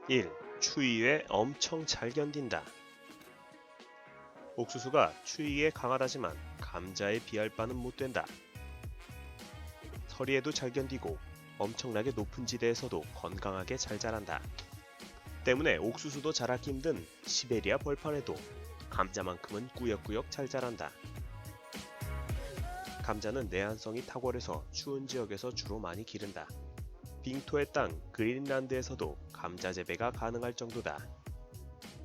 1. 추위에 엄청 잘 견딘다. 옥수수가 추위에 강하다지만 감자에 비할 바는 못 된다. 서리에도 잘 견디고 엄청나게 높은 지대에서도 건강하게 잘 자란다. 때문에 옥수수도 자라기 힘든 시베리아 벌판에도 감자만큼은 꾸역꾸역 잘 자란다. 감자는 내한성이 탁월해서 추운 지역에서 주로 많이 기른다. 빙토의 땅 그린란드에서도 감자 재배가 가능할 정도다.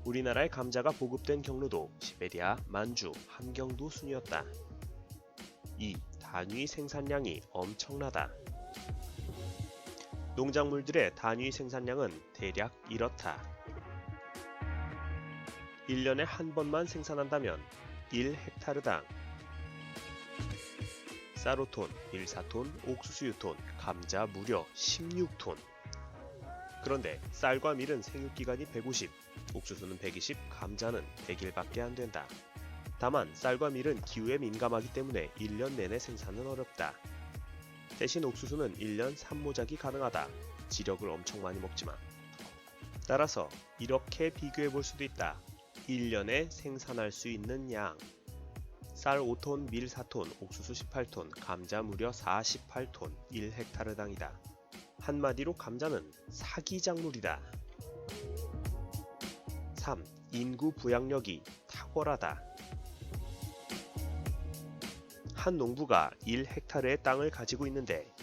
우리나라의 감자가 보급된 경로도 시베리아, 만주, 함경도 순이었다. 2. 단위 생산량이 엄청나다. 농작물들의 단위 생산량은 대략 이렇다. 1년에 한 번만 생산한다면 1헥타르당 쌀 5톤, 밀4톤, 옥수수 6톤, 감자 무려 16톤. 그런데 쌀과 밀은 생육기간이 150, 옥수수는 120, 감자는 100일밖에 안 된다. 다만 쌀과 밀은 기후에 민감하기 때문에 1년 내내 생산은 어렵다. 대신 옥수수는 1년 3모작이 가능하다. 지력을 엄청 많이 먹지만. 따라서 이렇게 비교해 볼 수도 있다. 1년에 생산할 수 있는 양. 쌀 5톤, 밀 4톤, 옥수수 18톤, 감자 무려 48톤, 1헥타르당이다. 한마디로 감자는 사기작물이다. 3. 인구 부양력이 탁월하다. 한 농부가 1헥타르의 땅을 가지고 있는데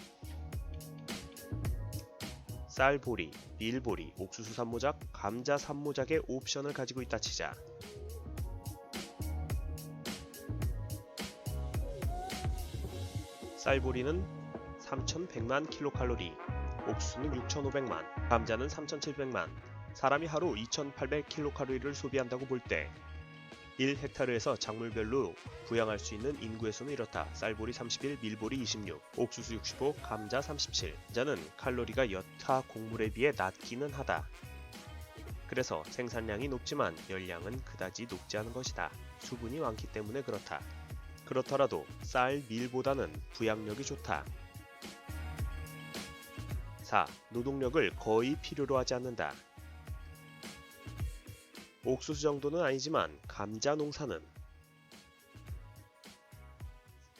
쌀보리, 밀보리, 옥수수 3모작, 감자 3모작의 옵션을 가지고 있다 치자. 쌀보리는 3,100만 킬로칼로리, 옥수수는 6,500만, 감자는 3,700만, 사람이 하루 2,800 킬로칼로리를 소비한다고 볼 때 1헥타르에서 작물별로 부양할 수 있는 인구의 수는 이렇다. 쌀보리 31, 밀보리 26, 옥수수 65, 감자 37. 감자는 칼로리가 여타 곡물에 비해 낮기는 하다. 그래서 생산량이 높지만 열량은 그다지 높지 않은 것이다. 수분이 많기 때문에 그렇다. 그렇더라도 쌀, 밀보다는 부양력이 좋다. 4. 노동력을 거의 필요로 하지 않는다. 옥수수 정도는 아니지만 감자 농사는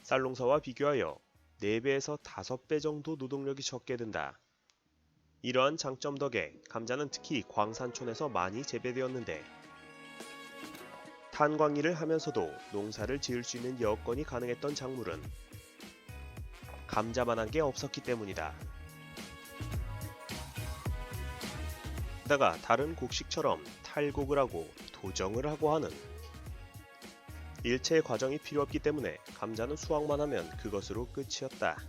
쌀 농사와 비교하여 4배에서 5배 정도 노동력이 적게 든다. 이러한 장점 덕에 감자는 특히 광산촌에서 많이 재배되었는데 탄광일을 하면서도 농사를 지을 수 있는 여건이 가능했던 작물은 감자만한 게 없었기 때문이다. 게다가 다른 곡식처럼 탈곡을 하고 도정을 하고 하는 일체의 과정이 필요 없기 때문에 감자는 수확만 하면 그것으로 끝이었다.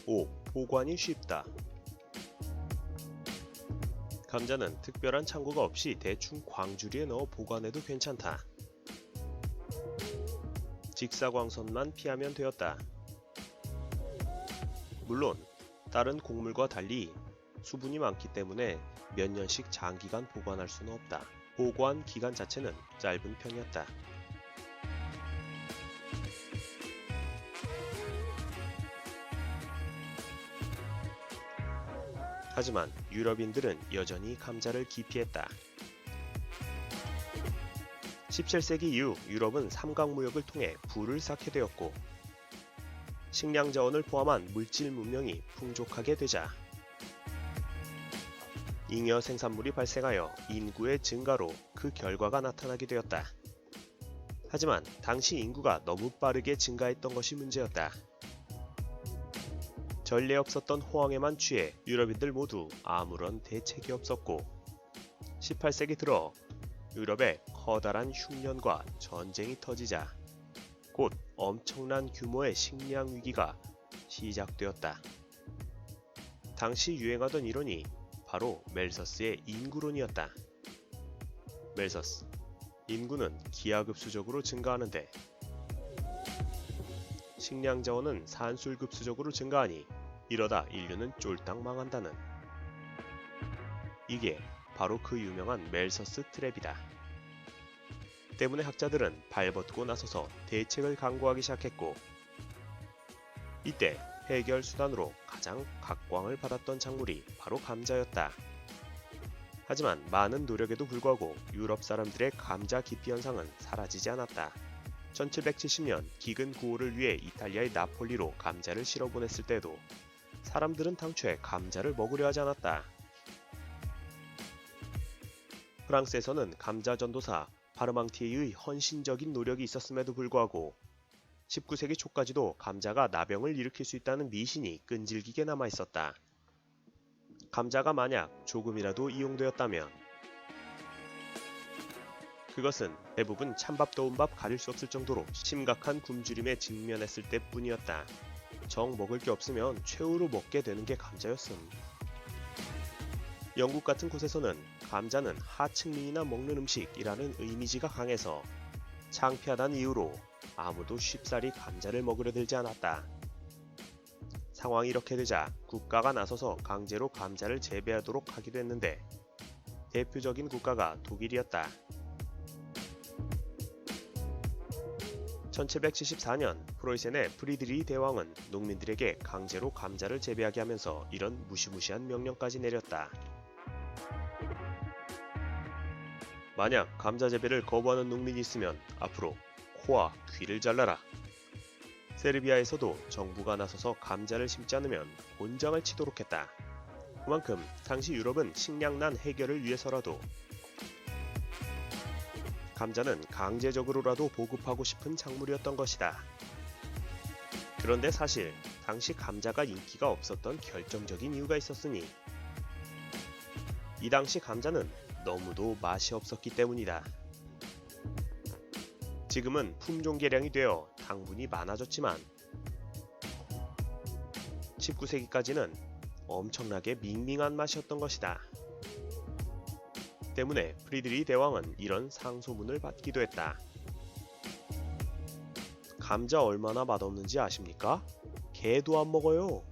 5. 보관이 쉽다. 감자는 특별한 창고가 없이 대충 광주리에 넣어 보관해도 괜찮다. 직사광선만 피하면 되었다. 물론 다른 곡물과 달리 수분이 많기 때문에 몇 년씩 장기간 보관할 수는 없다. 보관 기간 자체는 짧은 편이었다. 하지만 유럽인들은 여전히 감자를 기피했다. 17세기 이후 유럽은 삼각무역을 통해 부를 쌓게 되었고 식량 자원을 포함한 물질 문명이 풍족하게 되자 잉여 생산물이 발생하여 인구의 증가로 그 결과가 나타나게 되었다. 하지만 당시 인구가 너무 빠르게 증가했던 것이 문제였다. 전례 없었던 호황에만 취해 유럽인들 모두 아무런 대책이 없었고 18세기 들어 유럽에 커다란 흉년과 전쟁이 터지자 곧 엄청난 규모의 식량 위기가 시작되었다. 당시 유행하던 이론이 바로 멜서스의 인구론이었다. 멜서스, 인구는 기하급수적으로 증가하는데 식량 자원은 산술급수적으로 증가하니 이러다 인류는 쫄딱 망한다는. 이게 바로 그 유명한 멜서스 트랩이다. 때문에 학자들은 발벗고 나서서 대책을 강구하기 시작했고 이때 해결 수단으로 가장 각광을 받았던 작물이 바로 감자였다. 하지만 많은 노력에도 불구하고 유럽 사람들의 감자 기피 현상은 사라지지 않았다. 1770년 기근 구호를 위해 이탈리아의 나폴리로 감자를 실어 보냈을 때도 사람들은 당초에 감자를 먹으려 하지 않았다. 프랑스에서는 감자 전도사 파르망티에의 헌신적인 노력이 있었음에도 불구하고 19세기 초까지도 감자가 나병을 일으킬 수 있다는 미신이 끈질기게 남아 있었다. 감자가 만약 조금이라도 이용되었다면 그것은 대부분 찬밥 더운 밥 가릴 수 없을 정도로 심각한 굶주림에 직면했을 때뿐이었다. 정 먹을 게 없으면 최후로 먹게 되는 게 감자였음. 영국 같은 곳에서는 감자는 하층민이나 먹는 음식이라는 이미지가 강해서 창피하다는 이유로 아무도 쉽사리 감자를 먹으려 들지 않았다. 상황이 이렇게 되자 국가가 나서서 강제로 감자를 재배하도록 하기도 했는데 대표적인 국가가 독일이었다. 1774년 프로이센의 프리드리히 대왕은 농민들에게 강제로 감자를 재배하게 하면서 이런 무시무시한 명령까지 내렸다. 만약 감자 재배를 거부하는 농민이 있으면 앞으로 코와 귀를 잘라라. 세르비아에서도 정부가 나서서 감자를 심지 않으면 곤장을 치도록 했다. 그만큼 당시 유럽은 식량난 해결을 위해서라도 감자는 강제적으로라도 보급하고 싶은 작물이었던 것이다. 그런데 사실 당시 감자가 인기가 없었던 결정적인 이유가 있었으니 이 당시 감자는 너무도 맛이 없었기 때문이다. 지금은 품종 개량이 되어 당분이 많아졌지만 19세기까지는 엄청나게 밍밍한 맛이었던 것이다. 때문에 프리드리히 대왕은 이런 상소문을 받기도 했다. 감자 얼마나 맛없는지 아십니까? 개도 안 먹어요.